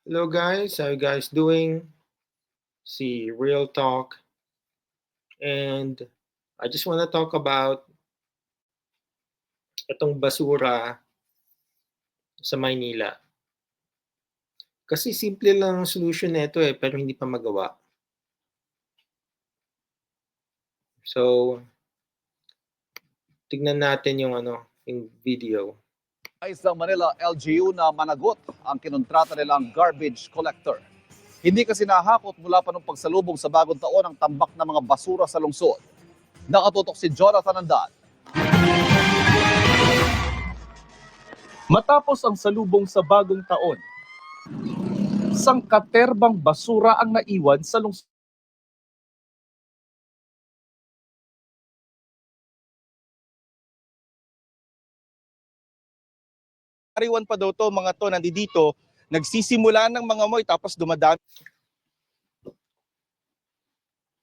Hello guys, how you guys doing? See Real Talk, and I just want to talk about itong basura sa Maynila. Kasi simple lang ang solution nito pero hindi pa magawa. So, tignan natin yung video. Ay sa Manila LGU na managot ang kinontrata nilang garbage collector. Hindi kasi nahakot mula pa nung pagsalubong sa bagong taon ang tambak ng mga basura sa lungsod. Nakatutok si Jonathan Andan. Matapos ang salubong sa bagong taon, sangkaterbang basura ang naiwan sa lungsod. Ariwan pa daw to mga to nandito, nagsisimula ng mga moy tapos dumadami.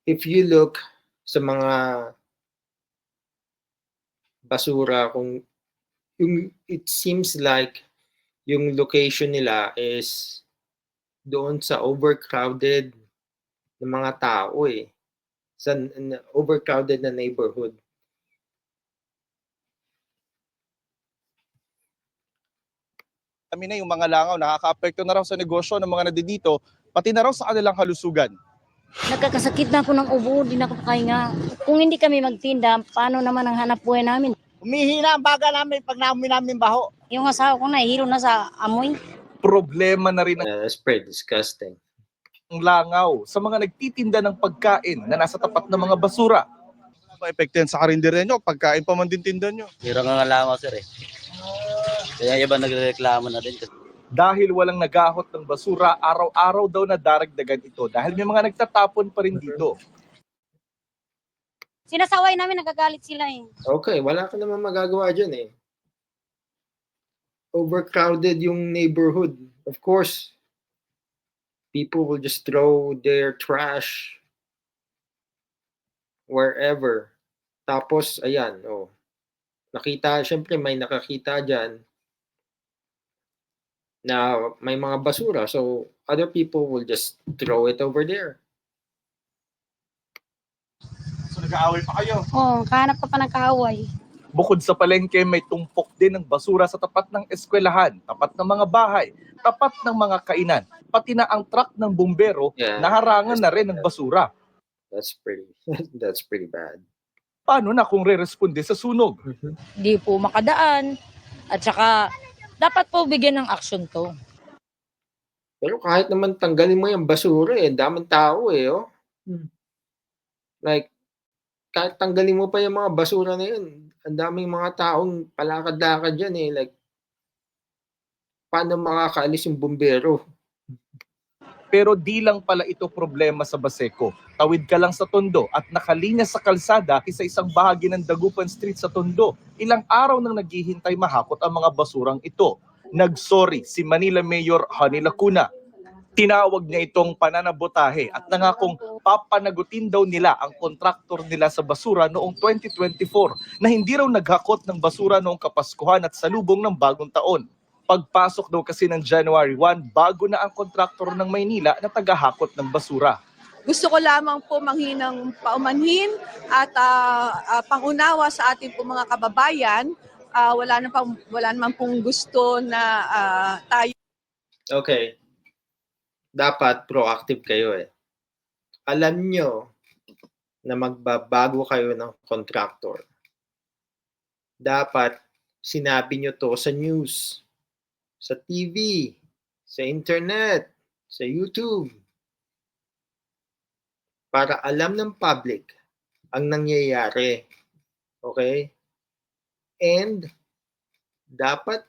If you look sa mga basura, it seems like yung location nila is doon sa overcrowded ng mga tao sa overcrowded na neighborhood. Kami na yung mga langaw, nakaka-apekto na raw sa negosyo ng mga nandito, pati na raw sa kanilang kalusugan. Nagkakasakit na ako ng ubo, di na ako makahinga. Kung hindi kami magtinda, paano naman ang hanap buhay namin? Humihina ang baga namin pag naamoy namin baho. Yung asawa ko nahihilo na sa amoy. Problema na rin That's pretty disgusting. ang langaw sa mga nagtitinda ng pagkain na nasa tapat ng mga basura. Pa-epekto yan sa karinderya nyo, pagkain pa man din tinda nyo. Hirang nga langaw sir Kaya iba nagreklamo na din. Dahil walang nagahot ng basura, araw-araw daw na daragdagan ito dahil may mga nagtatapon pa rin dito. Sinasaway namin, nagagalit sila Okay, wala ka naman magagawa dyan Overcrowded yung neighborhood. Of course, people will just throw their trash wherever. Tapos, ayan, syempre may nakakita dyan na may mga basura. So, other people will just throw it over there. So nag-aaway pa kayo? Oo, kahanap ka pa ng kaaway. Bukod sa palengke, may tumpok din ng basura sa tapat ng eskwelahan, tapat ng mga bahay, tapat ng mga kainan, pati na ang truck ng bumbero, naharangan na rin ng basura. That's pretty bad. Paano na kung re-responde sa sunog? Di po makadaan at saka dapat po bigyan ng action to. Pero kahit naman tanggalin mo yung basura daming tao Like, kahit tanggalin mo pa yung mga basura na yun, ang daming mga taong palakad-lakad dyan Like, paano makakaalis yung bumbero? Pero di lang pala ito problema sa Baseco. Tawid ka lang sa Tondo at nakalinya sa kalsada sa isang bahagi ng Dagupan Street sa Tondo. Ilang araw nang naghihintay mahakot ang mga basurang ito. Nagsorry si Manila Mayor Honey Lacuna. Tinawag niya itong pananabotahe at nangakong papanagutin daw nila ang kontraktor nila sa basura noong 2024 na hindi raw naghakot ng basura noong Kapaskuhan at salubong ng bagong taon. Pagpasok daw kasi ng January 1, bago na ang kontraktor ng Maynila na tagahakot ng basura. Gusto ko lamang po manghinang paumanhin at pangunawa sa ating po mga kababayan. Wala naman pong gusto na tayo. Okay. Dapat proactive kayo Alam nyo na magbabago kayo ng contractor. Dapat sinabi nyo to sa news, sa TV, sa internet, sa YouTube. Para alam ng public ang nangyayari. Okay? And dapat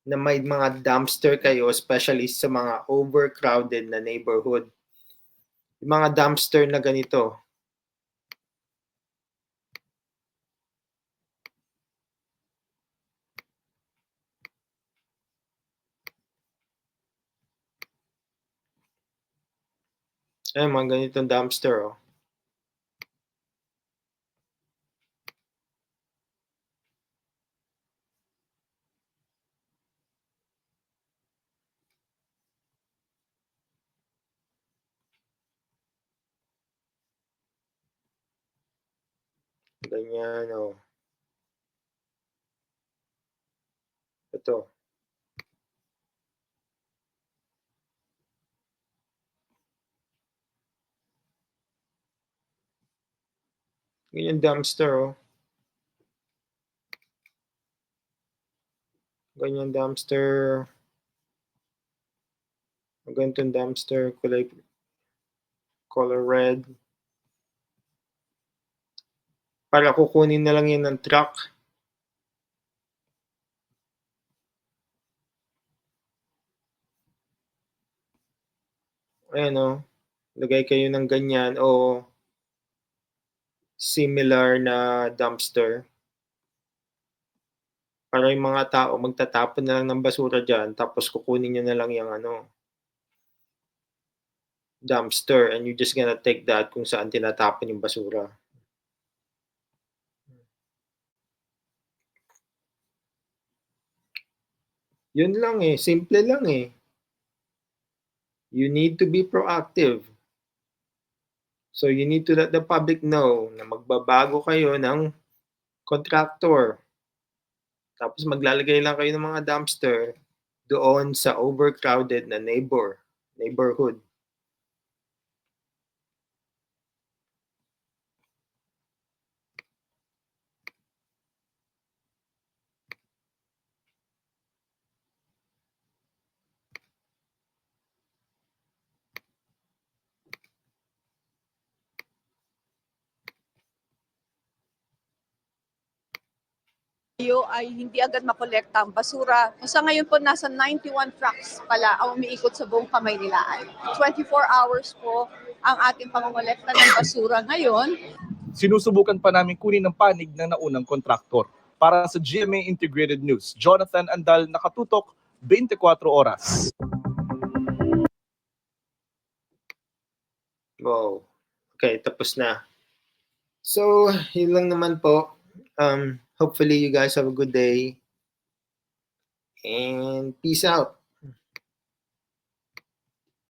na may mga dumpster kayo, especially sa mga overcrowded na neighborhood. Yung mga dumpster na ganito. Ayun, mga ganitong dumpster Ganyan, oh. Ito. Ganyan dumpster, oh. Ganyan dumpster. Ganitong dumpster, color red. Para kukunin na lang yan ng truck. Ayan, oh. Lagay kayo ng ganyan o similar na dumpster. Para yung mga tao magtatapon na lang ng basura dyan, tapos kukunin nyo na lang yung dumpster, and you're just gonna take that kung saan tinatapon yung basura. Yun lang eh, simple lang eh. You need to be proactive. So you need to let the public know na magbabago kayo ng contractor. Tapos maglalagay lang kayo ng mga dumpster doon sa overcrowded na neighborhood. Tayo ay hindi agad makolekta ang basura. Sa ngayon po, nasa 91 trucks pala ang umiikot sa buong Kamaynilaan. 24 hours po ang ating pangongolekta ng basura ngayon. Sinusubukan pa namin kunin ang panig ng naunang kontraktor. Para sa GMA Integrated News, Jonathan Andal, nakatutok, 24 oras. Wow. Okay, tapos na. So, yun lang naman po. Hopefully you guys have a good day. And peace out.